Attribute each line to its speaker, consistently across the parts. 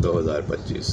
Speaker 1: 2025।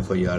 Speaker 1: FIR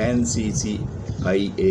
Speaker 1: NCCIA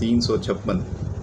Speaker 1: 356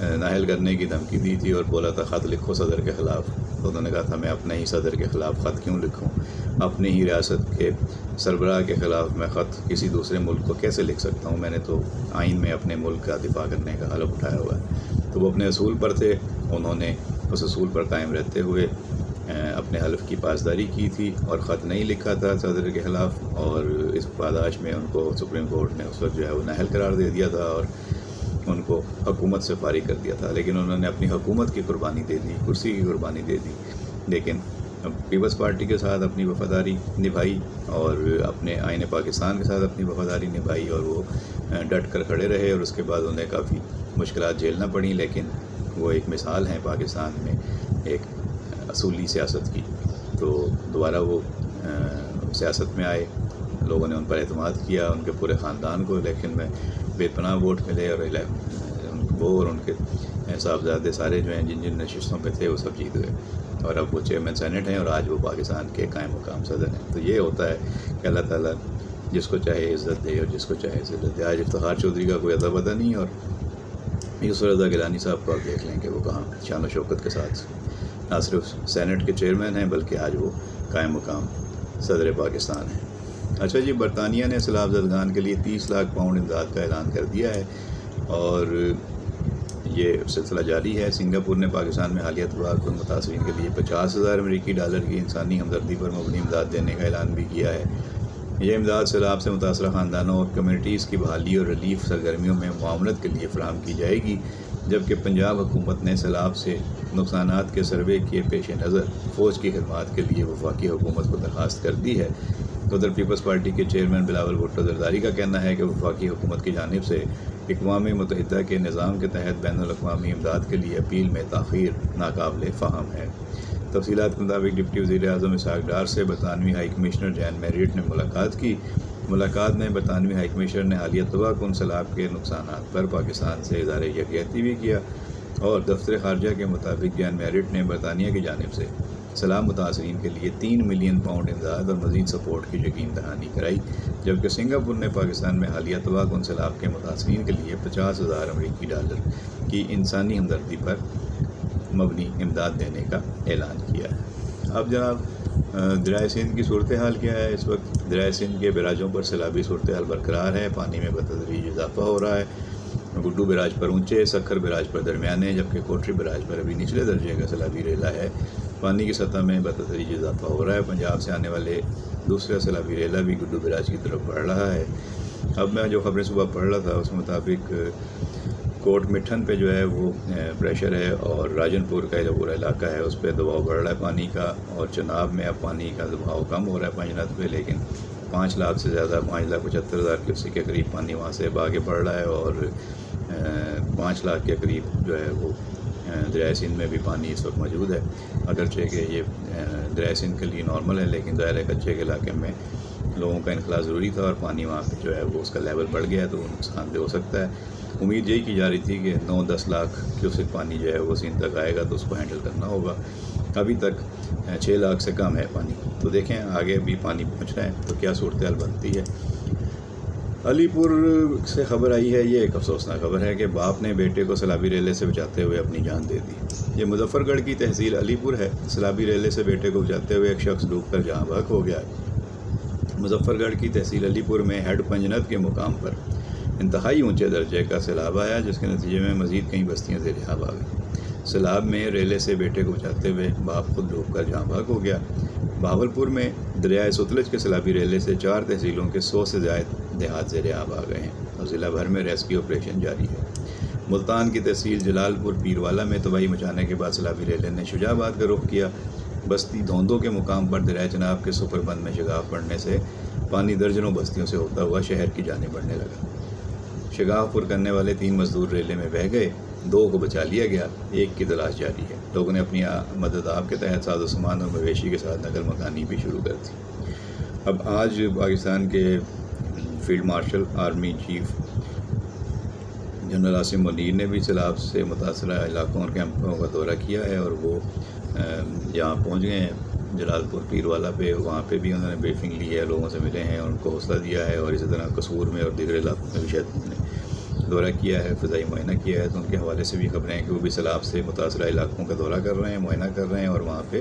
Speaker 1: نااہل کرنے کی دھمکی دی تھی اور بولا تھا خط لکھو صدر کے خلاف. تو انہوں نے کہا تھا میں اپنے ہی صدر کے خلاف خط کیوں لکھوں، اپنی ہی ریاست کے سربراہ کے خلاف میں خط کسی دوسرے ملک کو کیسے لکھ سکتا ہوں، میں نے تو آئین میں اپنے ملک کا دفاع کرنے کا حلف اٹھایا ہوا ہے. تو وہ اپنے اصول پر تھے، انہوں نے اس اصول پر قائم رہتے ہوئے اپنے حلف کی پاسداری کی تھی اور خط نہیں لکھا تھا صدر کے خلاف، اور اس پاداش میں ان کو سپریم کورٹ نے اس وقت جو ہے وہ نااہل قرار دے دیا تھا اور ان کو حکومت سے فارغ کر دیا تھا. لیکن انہوں نے اپنی حکومت کی قربانی دے دی، کرسی کی قربانی دے دی، لیکن پیپلز پارٹی کے ساتھ اپنی وفاداری نبھائی اور اپنے آئین پاکستان کے ساتھ اپنی وفاداری نبھائی، اور وہ ڈٹ کر کھڑے رہے. اور اس کے بعد انہیں کافی مشکلات جھیلنا پڑیں، لیکن وہ ایک مثال ہیں پاکستان میں ایک اصولی سیاست کی. تو دوبارہ وہ سیاست میں آئے، لوگوں نے ان پر اعتماد کیا، ان کے پورے خاندان کو الیکشن میں بے پناہ ووٹ ملے، اور وہ اور ان کے صاحبزادے سارے جو ہیں جن جن نشستوں پہ تھے وہ سب جیت گئے، اور اب وہ چیئرمین سینٹ ہیں اور آج وہ پاکستان کے قائم مقام صدر ہیں. تو یہ ہوتا ہے کہ اللہ تعالیٰ جس کو چاہے عزت دے اور جس کو چاہے ذلت دے. آج افتخار چودھری کا کوئی اتا پتہ نہیں، اور یوسف رضا گیلانی صاحب کو آپ دیکھ لیں کہ وہ کہاں شان و شوکت کے ساتھ نہ صرف سینٹ کے چیئرمین ہیں بلکہ آج وہ قائم مقام صدر پاکستان ہیں. اچھا جی، برطانیہ نے سیلاب زدگان کے لیے 30 لاکھ پاؤنڈ امداد کا اعلان کر دیا ہے اور یہ سلسلہ جاری ہے. سنگاپور نے پاکستان میں حالیہ تباہ کن متاثرین کے لیے 50,000 امریکی ڈالر کی انسانی ہمدردی پر مبنی امداد دینے کا اعلان بھی کیا ہے. یہ امداد سیلاب سے متاثرہ خاندانوں اور کمیونٹیز کی بحالی اور ریلیف سرگرمیوں میں معاونت کے لیے فراہم کی جائے گی، جبکہ پنجاب حکومت نے سیلاب سے نقصانات کے سروے کے پیش نظر فوج کی خدمات کے لیے وفاقی حکومت کو درخواست کر دی ہے. ادھر پیپلز پارٹی کے چیئرمین بلاول بھٹو زرداری کا کہنا ہے کہ وفاقی حکومت کی جانب سے اقوام متحدہ کے نظام کے تحت بین الاقوامی امداد کے لیے اپیل میں تاخیر ناقابل فہم ہے. تفصیلات کے مطابق ڈپٹی وزیر اعظم اسحاق ڈار سے برطانوی ہائی کمشنر جین میریٹ نے ملاقات کی. ملاقات میں برطانوی ہائی کمشنر نے حالیہ تباہ کن سیلاب کے نقصانات پر پاکستان سے اظہار یکجہتی بھی کیا، اور دفتر خارجہ کے مطابق جین میریٹ نے برطانیہ کی جانب سے سیلاب متاثرین کے لیے 3 ملین پاؤنڈ امداد اور مزید سپورٹ کی یقین دہانی کرائی، جبکہ سنگاپور نے پاکستان میں حالیہ تباہ کن سیلاب کے متاثرین کے لیے 50,000 امریکی ڈالر کی انسانی ہمدردی پر مبنی امداد دینے کا اعلان کیا ہے. اب جناب دریائے سندھ کی صورتحال کیا ہے؟ اس وقت دریائے سندھ کے بیراجوں پر سیلابی صورتحال برقرار ہے، پانی میں بتدریج اضافہ ہو رہا ہے. گڈو بیراج پر اونچے، سکھر بیراج پر درمیانے، جبکہ کوٹری بیراج پر ابھی نچلے درجے کا سیلابی ریلا ہے. پانی کی سطح میں بتدریج اضافہ ہو رہا ہے. پنجاب سے آنے والے دوسرا سیلابی ریلا بھی گڈو بیراج کی طرف بڑھ رہا ہے. اب میں جو خبریں صبح پڑھ رہا تھا اس مطابق کوٹ مٹھن پہ جو ہے وہ پریشر ہے، اور راجن پور کا جو پورا علاقہ ہے اس پہ دباؤ بڑھ رہا ہے پانی کا، اور چناب میں اب پانی کا دباؤ کم ہو رہا ہے پنجنت پہ، لیکن 5 لاکھ سے زیادہ 5,75,000 کیوسیک کے قریب پانی وہاں سے اب آگے بڑھ رہا ہے، اور 5 لاکھ کے قریب جو ہے وہ دریائے سندھ میں بھی پانی اس وقت موجود ہے. اگرچہ کہ یہ دریائے سندھ کے لیے نارمل ہے، لیکن ظاہر ہے کچے کے علاقے میں لوگوں کا انخلاء ضروری تھا، اور پانی وہاں پہ جو ہے وہ اس کا لیول بڑھ گیا ہے تو وہ نقصان دہ ہو سکتا ہے. امید یہی کی جا رہی تھی کہ 9-10 لاکھ کیوسک پانی جو ہے وہ سندھ تک آئے گا تو اس کو ہینڈل کرنا ہوگا. ابھی تک 6 لاکھ سے کم ہے پانی. تو دیکھیں آگے بھی پانی پہنچ رہا ہے تو کیا صورتحال بنتی ہے. علی پور سے خبر آئی ہے، یہ ایک افسوسناک خبر ہے کہ باپ نے بیٹے کو سیلابی ریلے سے بچاتے ہوئے اپنی جان دے دی. یہ مظفر گڑھ کی تحصیل علی پور ہے. سیلابی ریلے سے بیٹے کو بچاتے ہوئے ایک شخص ڈوب کر جہاں بحق ہو گیا. مظفر گڑھ کی تحصیل علی پور میں ہیڈ پنجنت کے مقام پر انتہائی اونچے درجے کا سیلاب آیا، جس کے نتیجے میں مزید کئی بستیاں زیر آب آ گئیں. سیلاب میں ریلے سے بیٹے کو بچاتے ہوئے باپ خود ڈوب کر جہاں بحق ہو گیا. بہاولپور میں دریائے ستلج کے سیلابی ریلے سے 4 تحصیلوں کے 100 سے زائد دیہات زیر آب آ گئے ہیں اور ضلع بھر میں ریسکیو آپریشن جاری ہے. ملتان کی تحصیل جلال پور پیروالا میں تباہی مچانے کے بعد سیلابی ریلے نے شجاع آباد کا رخ کیا. بستی دھوندوں کے مقام پر دریائے چناب کے سپر بند میں شگاف پڑنے سے پانی درجنوں بستیوں سے ہوتا ہوا شہر کی جانب بڑھنے لگا. شگاف پر کرنے والے 3 مزدور ریلے میں بہہ گئے، 2 کو بچا لیا گیا، 1 کی تلاش جاری ہے. لوگوں نے اپنی مدد آپ کے تحت ساز و سامان اور مویشی کے ساتھ نقل مکانی بھی شروع کر دی. اب آج پاکستان کے field marshal army chief general Asim Munir نے بھی سیلاب سے متاثرہ علاقوں اور کیمپوں کا دورہ کیا ہے، اور وہ جہاں پہنچ گئے ہیں جلال پور پیروالا پہ، وہاں پہ بھی انہوں نے بریفنگ لی ہے، لوگوں سے ملے ہیں، ان کو حوصلہ دیا ہے، اور اسی طرح قصور میں اور دیگر علاقوں میں بھی شاید دورہ کیا ہے، فضائی معائنہ کیا ہے، تو ان کے حوالے سے بھی خبریں ہیں کہ وہ بھی سیلاب سے متاثرہ علاقوں کا دورہ کر رہے ہیں، معائنہ کر رہے ہیں اور وہاں پہ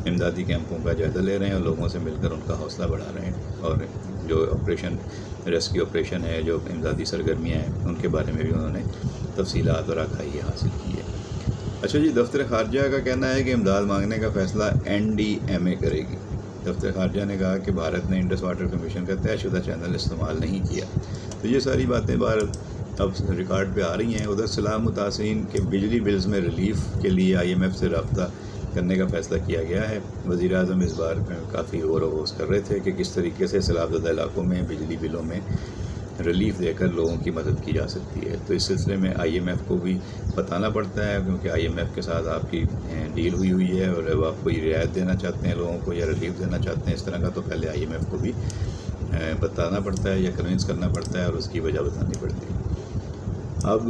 Speaker 1: امدادی کیمپوں کا جائزہ لے رہے ہیں اور لوگوں سے مل کر ان کا حوصلہ بڑھا رہے ہیں، اور جو آپریشن ریسکیو آپریشن ہے، جو امدادی سرگرمیاں ہیں، ان کے بارے میں بھی انہوں نے تفصیلات اور آگاہی حاصل کی ہے۔ اچھا جی، دفتر خارجہ کا کہنا ہے کہ امداد مانگنے کا فیصلہ NDMA کرے گی۔ دفتر خارجہ نے کہا کہ بھارت نے انڈس واٹر کمیشن کا طے شدہ چینل استعمال نہیں کیا۔ تو یہ ساری باتیں اب ریکارڈ پہ آ رہی ہیں۔ ادھر سیلاب متاثرین کے بجلی بلز میں ریلیف کے لیے IMF سے رابطہ کرنے کا فیصلہ کیا گیا ہے۔ وزیر اعظم اس بار کافی غور و خوض کر رہے تھے کہ کس طریقے سے سیلاب زدہ علاقوں میں بجلی بلوں میں ریلیف دے کر لوگوں کی مدد کی جا سکتی ہے۔ تو اس سلسلے میں IMF کو بھی بتانا پڑتا ہے، کیونکہ IMF کے ساتھ آپ کی ڈیل ہوئی ہے اور وہ آپ کو رعایت دینا چاہتے ہیں لوگوں کو یا ریلیف دینا چاہتے ہیں اس طرح کا، تو پہلے IMF کو بھی بتانا پڑتا ہے یا کنونس کرنا پڑتا ہے اور اس کی وجہ بتانی پڑتی ہے۔ اب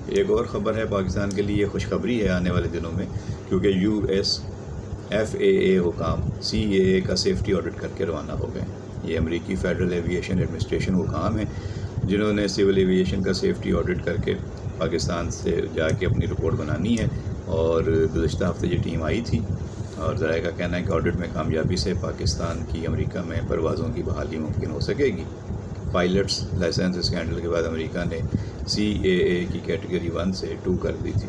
Speaker 1: ایک اور خبر ہے پاکستان کے لیے، خوشخبری ہے آنے والے دنوں میں، کیونکہ US FAA حکام CAA کا سیفٹی آڈٹ کر کے روانہ ہو گئے۔ یہ امریکی فیڈرل ایویشن ایڈمنسٹریشن حکام ہیں جنہوں نے سول ایویشن کا سیفٹی آڈٹ کر کے پاکستان سے جا کے اپنی رپورٹ بنانی ہے، اور گزشتہ ہفتے یہ ٹیم آئی تھی اور ذرائع کا کہنا ہے کہ آڈٹ میں کامیابی سے پاکستان کی امریکہ میں پروازوں کی بحالی ممکن ہو سکے گی۔ پائلٹس لائسنس اسکینڈل کے بعد امریکہ نے CAA کی کیٹیگری 1 سے 2 کر دی تھی۔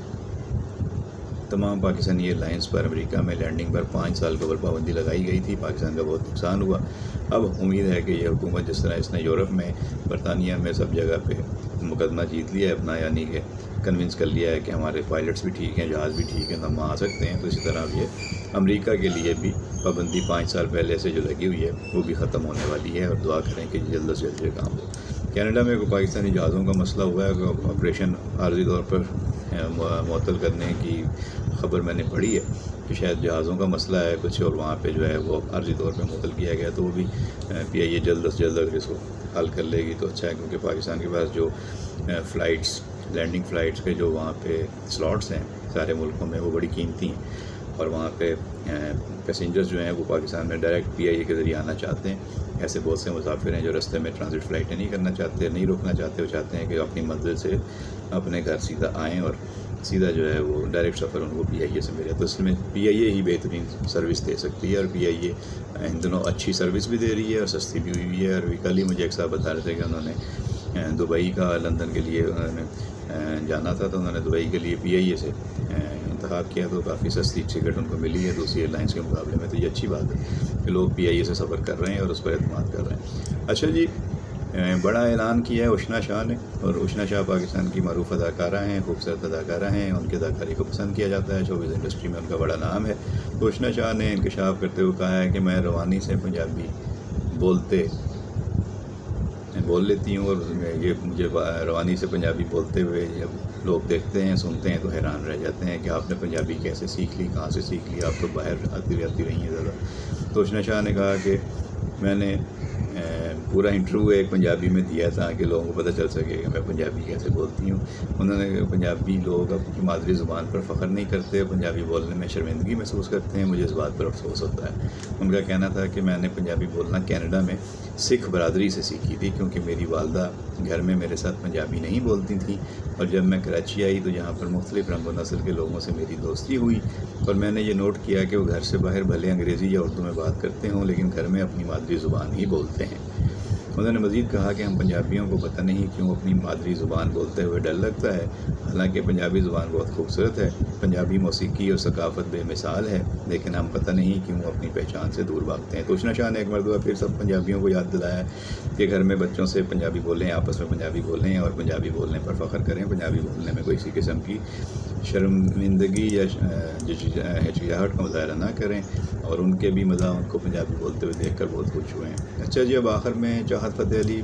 Speaker 1: تمام پاکستانی ایئر لائنس پر امریکہ میں لینڈنگ پر 5 سال قبل پابندی لگائی گئی تھی۔ پاکستان کا بہت نقصان ہوا۔ اب امید ہے کہ یہ حکومت، جس طرح اس نے یورپ میں، برطانیہ میں، سب جگہ پہ مقدمہ جیت لیا ہے اپنا، یعنی کہ کنونس کر لیا ہے کہ ہمارے پائلٹس بھی ٹھیک ہیں، جہاز بھی ٹھیک ہیں، ہم آ سکتے ہیں، تو اسی طرح یہ امریکہ کے لیے بھی پابندی 5 سال پہلے سے جو لگی ہوئی ہے وہ بھی ختم ہونے والی ہے، اور دعا کریں کہ جلد سے جلد یہ کام ہو۔ کینیڈا میں پاکستانی جہازوں کا مسئلہ ہوا ہے کہ آپریشن عارضی طور پر معطل کرنے کی خبر میں نے پڑھی ہے کہ شاید جہازوں کا مسئلہ ہے کچھ، اور وہاں پہ جو ہے وہ عارضی طور پہ معطل کیا گیا، تو وہ بھی PIA جلد سے جلد اگر اس کو حل کر لے گی تو اچھا ہے، کیونکہ پاکستان کے پاس جو فلائٹس، لینڈنگ فلائٹس کے جو وہاں پہ سلاٹس ہیں سارے ملکوں میں، وہ بڑی قیمتی ہیں، اور وہاں پہ پیسنجرز جو ہیں وہ پاکستان میں ڈائریکٹ PIA کے ذریعے آنا چاہتے ہیں۔ ایسے بہت سے مسافر ہیں جو رستے میں ٹرانزٹ فلائٹیں نہیں کرنا چاہتے، نہیں روکنا چاہتے، وہ چاہتے ہیں کہ اپنی منزل سے اپنے گھر سیدھا آئیں اور سیدھا جو ہے وہ ڈائریکٹ سفر ان کو PIA سے ملے۔ تو اس میں PIA ہی بہترین سروس دے سکتی ہے، اور PIA ان دنوں اچھی سروس بھی دے رہی ہے اور سستی بھی ہوئی ہے۔ اور کل ہی مجھے ایک صاحب بتا رہے تھے کہ انہوں نے دبئی کا لندن کے لیے انہوں نے جانا تھا، تو انہوں نے دبئی کے لیے PIA سے انتخاب کیا، تو کافی سستی ٹکٹ ان کو ملی ہے دوسری ایئر لائنس کے مقابلے میں۔ تو یہ اچھی بات ہے کہ لوگ PIA سے سفر کر رہے ہیں اور اس پر اعتماد کر رہے ہیں۔ اچھا جی، بڑا اعلان کیا ہے اشنا شاہ نے، اور اشنا شاہ پاکستان کی معروف اداکارہ ہیں، خوبصورت اداکارہ ہیں، ان کی اداکاری کو پسند کیا جاتا ہے، شوبز انڈسٹری میں ان کا بڑا نام ہے۔ تو اشنا شاہ نے انکشاف کرتے ہوئے کہا ہے کہ میں روانی سے پنجابی بول لیتی ہوں، اور یہ مجھے روانی سے پنجابی بولتے ہوئے جب لوگ دیکھتے ہیں، سنتے ہیں، تو حیران رہ جاتے ہیں کہ آپ نے پنجابی کیسے سیکھ لی، کہاں سے سیکھ لی، آپ تو باہر آتی رہی ہیں زیادہ۔ تو اشنا شاہ نے کہا کہ میں نے پورا انٹرویو ایک پنجابی میں دیا تھا کہ لوگوں کو پتہ چل سکے کہ میں پنجابی کیسے بولتی ہوں۔ انہوں نے پنجابی لوگ اپنی مادری زبان پر فخر نہیں کرتے، پنجابی بولنے میں شرمندگی محسوس کرتے ہیں، مجھے اس بات پر افسوس ہوتا ہے۔ ان کا کہنا تھا کہ میں نے پنجابی بولنا کینیڈا میں سکھ برادری سے سیکھی تھی، کیونکہ میری والدہ گھر میں میرے ساتھ پنجابی نہیں بولتی تھیں، اور جب میں کراچی آئی تو یہاں پر مختلف رنگ و نسل کے لوگوں سے میری دوستی ہوئی، اور میں نے یہ نوٹ کیا کہ وہ گھر سے باہر بھلے انگریزی یا اردو میں بات کرتے ہوں، لیکن گھر میں اپنی مادری زبان ہی بولتے ہیں۔ انہوں نے مزید کہا کہ ہم پنجابیوں کو پتہ نہیں کیوں اپنی مادری زبان بولتے ہوئے ڈر لگتا ہے، حالانکہ پنجابی زبان بہت خوبصورت ہے، پنجابی موسیقی اور ثقافت بے مثال ہے، لیکن ہم پتہ نہیں کیوں اپنی پہچان سے دور بھاگتے ہیں۔ تو اشنا شاہ نے ایک مرتبہ پھر سب پنجابیوں کو یاد دلایا کہ گھر میں بچوں سے پنجابی بولیں، آپس میں پنجابی بولیں، اور پنجابی بولنے پر فخر کریں، پنجابی بولنے میں کوئی کسی قسم کی شرمندگی یا ہچکچاہٹ کا مظاہرہ نہ کریں، اور ان کے بھی مزاح ان کو پنجابی بولتے ہوئے دیکھ کر بہت خوش ہوئے ہیں۔ اچھا جی، اب آخر میں چاہت فتح علی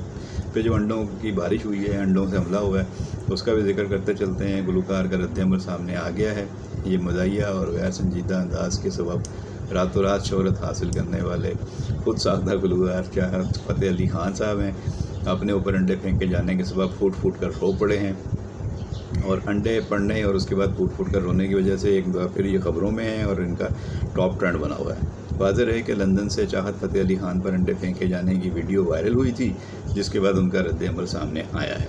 Speaker 1: پہ جو انڈوں کی بارش ہوئی ہے، انڈوں سے حملہ ہوا ہے، اس کا بھی ذکر کرتے چلتے ہیں۔ گلوکار کا رد عمل سامنے آ گیا ہے۔ یہ مزاحیہ اور غیر سنجیدہ انداز کے سبب راتوں رات شہرت حاصل کرنے والے خود ساختہ گلوکار چاہت فتح علی خان صاحب ہیں، اپنے اوپر انڈے پھینکے جانے کے سبب پھوٹ کر رو پڑے ہیں۔ اور انڈے پڑنے اور اس کے بعد پھوٹ کر رونے کی وجہ سے ایک دفعہ پھر یہ خبروں میں ہیں اور ان کا ٹاپ ٹرینڈ بنا ہوا ہے۔ واضح رہے کہ لندن سے چاہت فتح علی خان پر انڈے پھینکے جانے کی ویڈیو وائرل ہوئی تھی، جس کے بعد ان کا رد عمل سامنے آیا ہے۔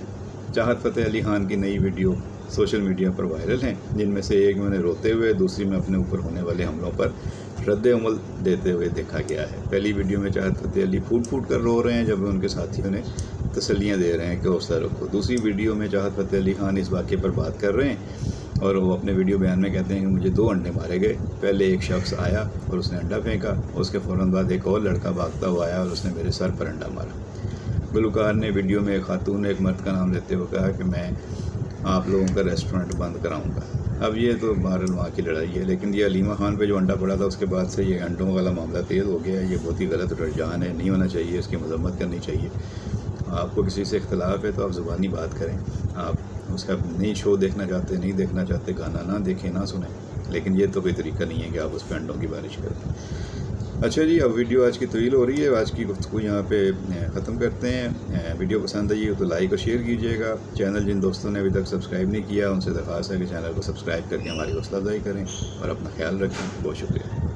Speaker 1: چاہت فتح علی خان کی نئی ویڈیو سوشل میڈیا پر وائرل ہیں، جن میں سے ایک میں انہیں روتے ہوئے، دوسری میں اپنے اوپر ہونے والے حملوں پر رد عمل دیتے ہوئے دیکھا گیا ہے۔ پہلی ویڈیو میں چاہت فتح علی پھوٹ کر رو رہے ہیں، جب ان کے ساتھیوں نے تسلیاں دے رہے ہیں کہ حوصلہ رکھو۔ دوسری ویڈیو میں چاہت فتح علی خان اس واقعے پر بات کر رہے ہیں اور وہ اپنے ویڈیو بیان میں کہتے ہیں کہ مجھے 2 انڈے مارے گئے۔ پہلے ایک شخص آیا اور اس نے انڈا پھینکا، اس کے فوراً بعد ایک اور لڑکا بھاگتا ہوا آیا اور اس نے میرے سر پر انڈا مارا۔ گلوکار نے ویڈیو میں ایک خاتون نے ایک مرد کا نام لیتے ہوئے کہا کہ میں آپ لوگوں کا ریسٹورنٹ بند کراؤں گا۔ اب یہ تو بہرحال وہاں کی لڑائی ہے، لیکن یہ علیمہ خان پہ جو انڈا پڑا تھا اس کے بعد سے یہ انڈوں والا معاملہ تیز ہو گیا ہے۔ یہ بہت ہی غلط رجحان ہے، نہیں ہونا چاہیے، اس کی مذمت کرنی چاہیے۔ آپ کو کسی سے اختلاف ہے تو آپ زبانی بات کریں، آپ اس کا نہیں شو دیکھنا چاہتے، نہیں دیکھنا چاہتے، گانا نہ دیکھیں، نہ سنیں، لیکن یہ تو کوئی طریقہ نہیں ہے کہ آپ اس پہ انڈوں کی بارش کریں۔ اچھا جی، اب ویڈیو آج کی طویل ہو رہی ہے، آج کی گفتگو یہاں پہ ختم کرتے ہیں۔ ویڈیو پسند آئی ہو تو لائک اور شیئر کیجیے گا۔ چینل جن دوستوں نے ابھی تک سبسکرائب نہیں کیا ان سے درخواست ہے کہ چینل کو سبسکرائب کر کے ہماری حوصلہ افزائی کریں اور اپنا خیال رکھیں۔ بہت شکریہ۔